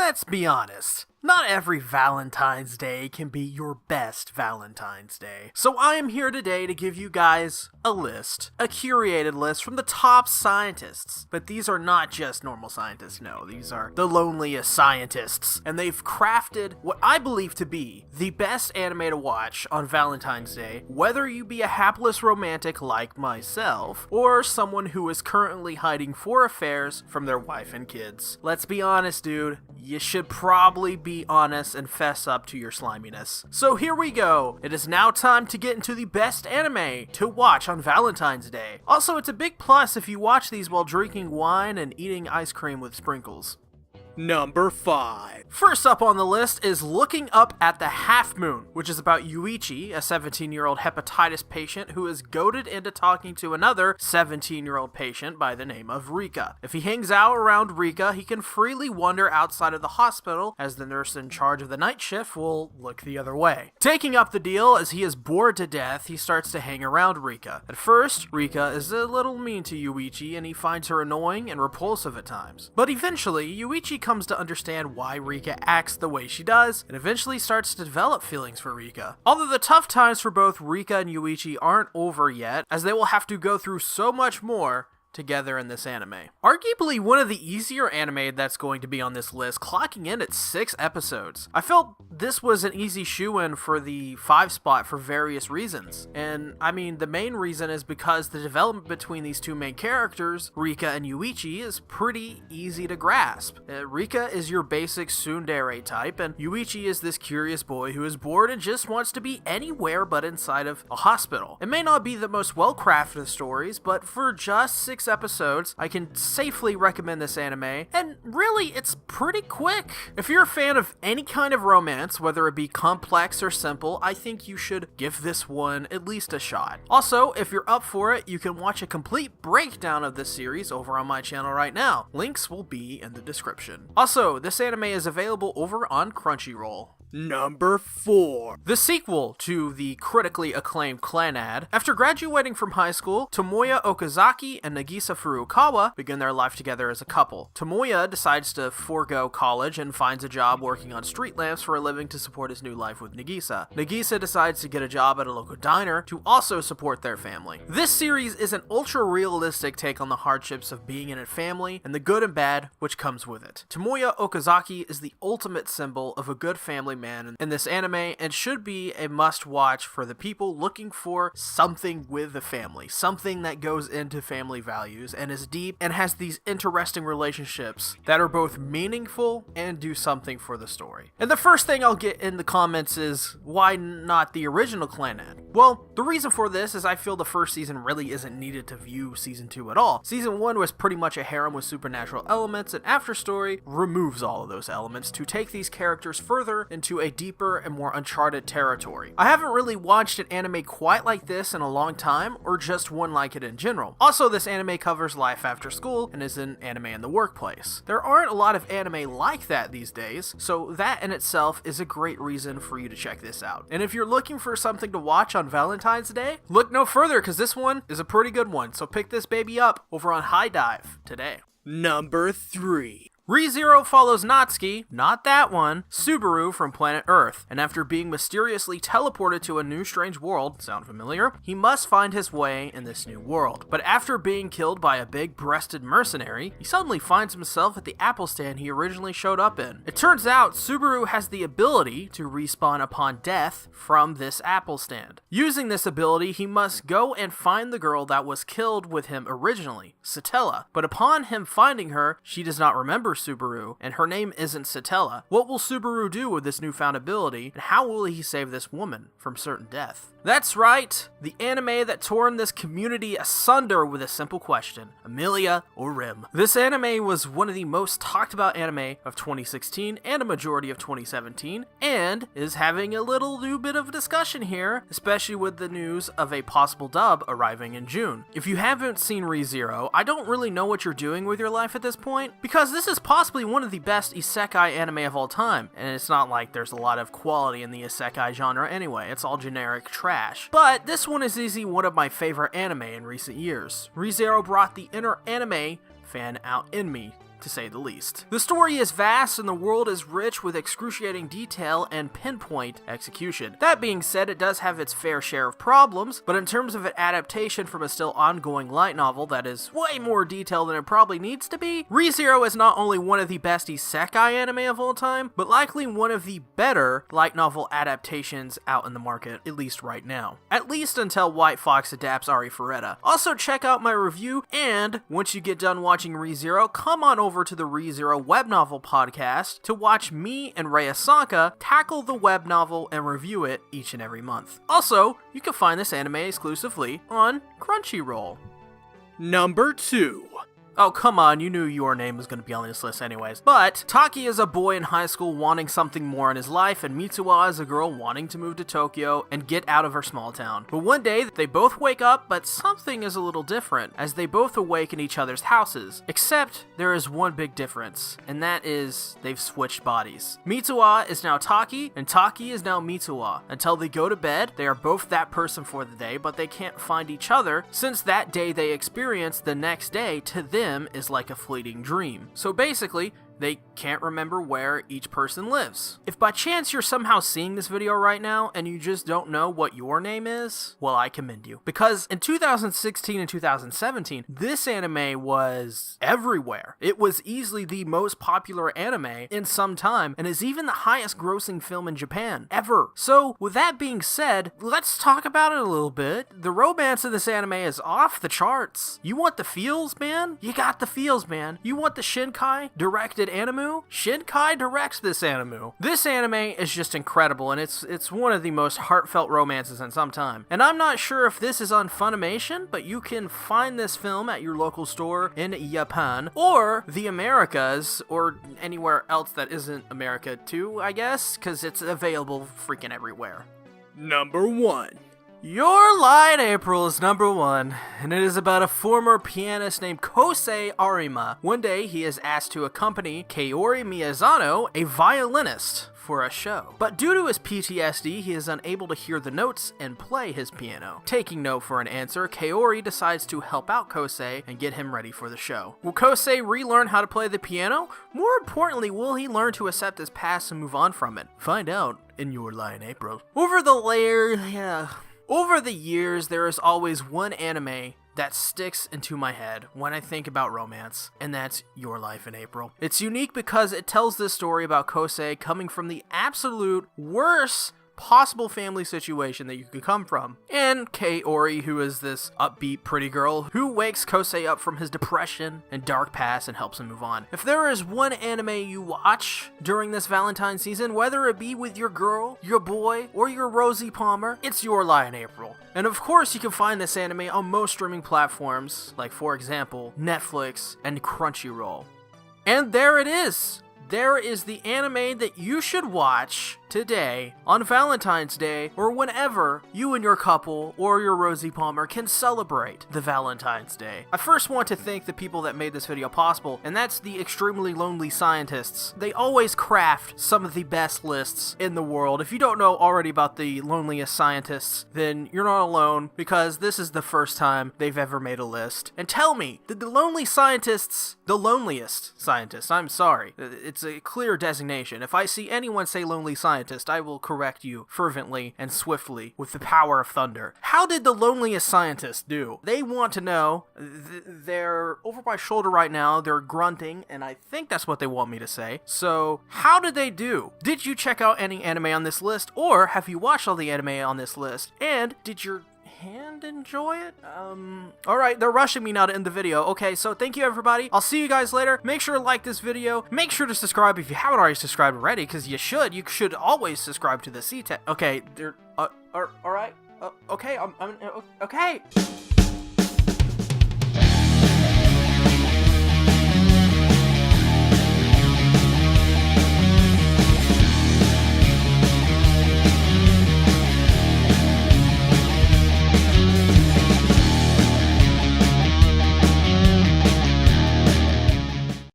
Let's be honest. Not every Valentine's Day can be your best Valentine's Day. So I am here today to give you guys a list, a curated list from the top scientists. But these are not just normal scientists, no, these are the loneliest scientists. And they've crafted what I believe to be the best anime to watch on Valentine's Day, whether you be a hapless romantic like myself, or someone who is currently hiding 4 affairs from their wife and kids. Let's be honest, dude, you should probably be honest and fess up to your sliminess. So here we go. It is now time to get into the best anime to watch on Valentine's Day. Also, it's a big plus if you watch these while drinking wine and eating ice cream with sprinkles. Number 5. First up on the list is Looking Up at the Half Moon, which is about Yuichi, a 17-year-old hepatitis patient who is goaded into talking to another 17-year-old patient by the name of Rika. If he hangs out around Rika, he can freely wander outside of the hospital, as the nurse in charge of the night shift will look the other way. Taking up the deal, as he is bored to death, he starts to hang around Rika. At first, Rika is a little mean to Yuichi, and he finds her annoying and repulsive at times. But eventually, Yuichi comes to understand why Rika acts the way she does, and eventually starts to develop feelings for Rika. Although the tough times for both Rika and Yuichi aren't over yet, as they will have to go through so much more together in this anime. Arguably one of the easier anime that's going to be on this list, clocking in at 6 episodes. I felt this was an easy shoe-in for the 5 spot for various reasons. And I mean, the main reason is because the development between these two main characters, Rika and Yuichi, is pretty easy to grasp. Rika is your basic tsundere type, and Yuichi is this curious boy who is bored and just wants to be anywhere but inside of a hospital. It may not be the most well-crafted stories, but for just 6 episodes, I can safely recommend this anime, and really, it's pretty quick. If you're a fan of any kind of romance, whether it be complex or simple, I think you should give this one at least a shot. Also, if you're up for it, you can watch a complete breakdown of this series over on my channel right now. Links will be in the description. Also, this anime is available over on Crunchyroll. Number 4. The sequel to the critically acclaimed Clannad. After graduating from high school, Tomoya Okazaki and Nagisa Furukawa begin their life together as a couple. Tomoya decides to forego college and finds a job working on street lamps for a living to support his new life with Nagisa. Nagisa decides to get a job at a local diner to also support their family. This series is an ultra-realistic take on the hardships of being in a family and the good and bad which comes with it. Tomoya Okazaki is the ultimate symbol of a good family man in this anime and should be a must-watch for the people looking for something with the family, something that goes into family values and is deep and has these interesting relationships that are both meaningful and do something for the story. And the first thing I'll get in the comments is, why not the original Clannad? Well, the reason for this is I feel the first season really isn't needed to view season 2 at all. Season 1 was pretty much a harem with supernatural elements, and After Story removes all of those elements to take these characters further into a deeper and more uncharted territory. I haven't really watched an anime quite like this in a long time, or just one like it in general. Also, this anime covers life after school and is an anime in the workplace. There aren't a lot of anime like that these days, so that in itself is a great reason for you to check this out. And if you're looking for something to watch on Valentine's Day, look no further, because this one is a pretty good one, so pick this baby up over on High Dive today. Number 3. ReZero follows Natsuki, not that one, Subaru from planet Earth, and after being mysteriously teleported to a new strange world, sound familiar? He must find his way in this new world. But after being killed by a big-breasted mercenary, he suddenly finds himself at the Apple stand he originally showed up in. It turns out Subaru has the ability to respawn upon death from this Apple stand. Using this ability, he must go and find the girl that was killed with him originally, Satella. But upon him finding her, she does not remember Subaru, and her name isn't Satella. What will Subaru do with this newfound ability, and how will he save this woman from certain death? That's right, the anime that tore this community asunder with a simple question: Amelia or Rim? This anime was one of the most talked about anime of 2016 and a majority of 2017, and is having a little new bit of discussion here, especially with the news of a possible dub arriving in June. If you haven't seen ReZero, I don't really know what you're doing with your life at this point, because this is possibly one of the best isekai anime of all time, and it's not like there's a lot of quality in the isekai genre anyway, it's all generic trash. But this one is easily one of my favorite anime in recent years. ReZero brought the inner anime fan out in me to say the least. The story is vast and the world is rich with excruciating detail and pinpoint execution. That being said, it does have its fair share of problems, but in terms of an adaptation from a still ongoing light novel that is way more detailed than it probably needs to be, ReZero is not only one of the best isekai anime of all time, but likely one of the better light novel adaptations out in the market, at least right now. At least until White Fox adapts Ari Ferretta. Also check out my review, and once you get done watching ReZero, come on over to the ReZero web novel podcast to watch me and Rei Asaka tackle the web novel and review it each and every month. Also, you can find this anime exclusively on Crunchyroll. Number 2. Oh, come on, you knew your name was going to be on this list anyways. But Taki is a boy in high school wanting something more in his life, and Mitsuha is a girl wanting to move to Tokyo and get out of her small town. But one day, they both wake up, but something is a little different, as they both awake in each other's houses. Except, there is one big difference, and that is, they've switched bodies. Mitsuha is now Taki, and Taki is now Mitsuha. Until they go to bed, they are both that person for the day, but they can't find each other, since that day they experience the next day to them is like a fleeting dream. So basically, they can't remember where each person lives. If by chance you're somehow seeing this video right now and you just don't know what your name is, well, I commend you. Because in 2016 and 2017, this anime was everywhere. It was easily the most popular anime in some time and is even the highest grossing film in Japan ever. So with that being said, let's talk about it a little bit. The romance of this anime is off the charts. You want the feels, man? You got the feels, man. You want the Shinkai directed anime? Shinkai directs this anime. This anime is just incredible, and it's one of the most heartfelt romances in some time. And I'm not sure if this is on Funimation, but you can find this film at your local store in Japan, or the Americas, or anywhere else that isn't America too, I guess, because it's available freaking everywhere. Number 1. Your Lie in April is number 1, and it is about a former pianist named Kosei Arima. One day, he is asked to accompany Kaori Miyazano, a violinist, for a show. But due to his PTSD, he is unable to hear the notes and play his piano. Taking no for an answer, Kaori decides to help out Kosei and get him ready for the show. Will Kosei relearn how to play the piano? More importantly, will he learn to accept his past and move on from it? Find out in Your Lie in April. Over the years, there is always one anime that sticks into my head when I think about romance, and that's Your Life in April. It's unique because it tells this story about Kosei coming from the absolute worst possible family situation that you could come from, and Kaori, who is this upbeat pretty girl who wakes Kosei up from his depression and dark past and helps him move on. If there is one anime you watch during this Valentine season, whether it be with your girl, your boy, or your Rosie Palmer, it's Your Lie in April. And of course, you can find this anime on most streaming platforms, like for example, Netflix and Crunchyroll. And there it is! There is the anime that you should watch today on Valentine's Day, or whenever you and your couple or your Rosie Palmer can celebrate the Valentine's Day. I first want to thank the people that made this video possible, and that's the Extremely Lonely Scientists. They always craft some of the best lists in the world. If you don't know already about the Loneliest Scientists, then you're not alone, because this is the first time they've ever made a list. And tell me, did the Loneliest Scientists, I'm sorry, it's a clear designation. If I see anyone say Lonely Scientist, I will correct you fervently and swiftly with the power of thunder. How did the Loneliest Scientists do? They want to know. They're over my shoulder right now. They're grunting, and I think that's what they want me to say. So, how did they do? Did you check out any anime on this list, or have you watched all the anime on this list? And did your hand enjoy it? Alright, they're rushing me now to end the video. Okay, so thank you everybody. I'll see you guys later. Make sure to like this video. Make sure to subscribe if you haven't already subscribed already, because you should. You should always subscribe to the SeaTactics. Okay, okay, I'm okay.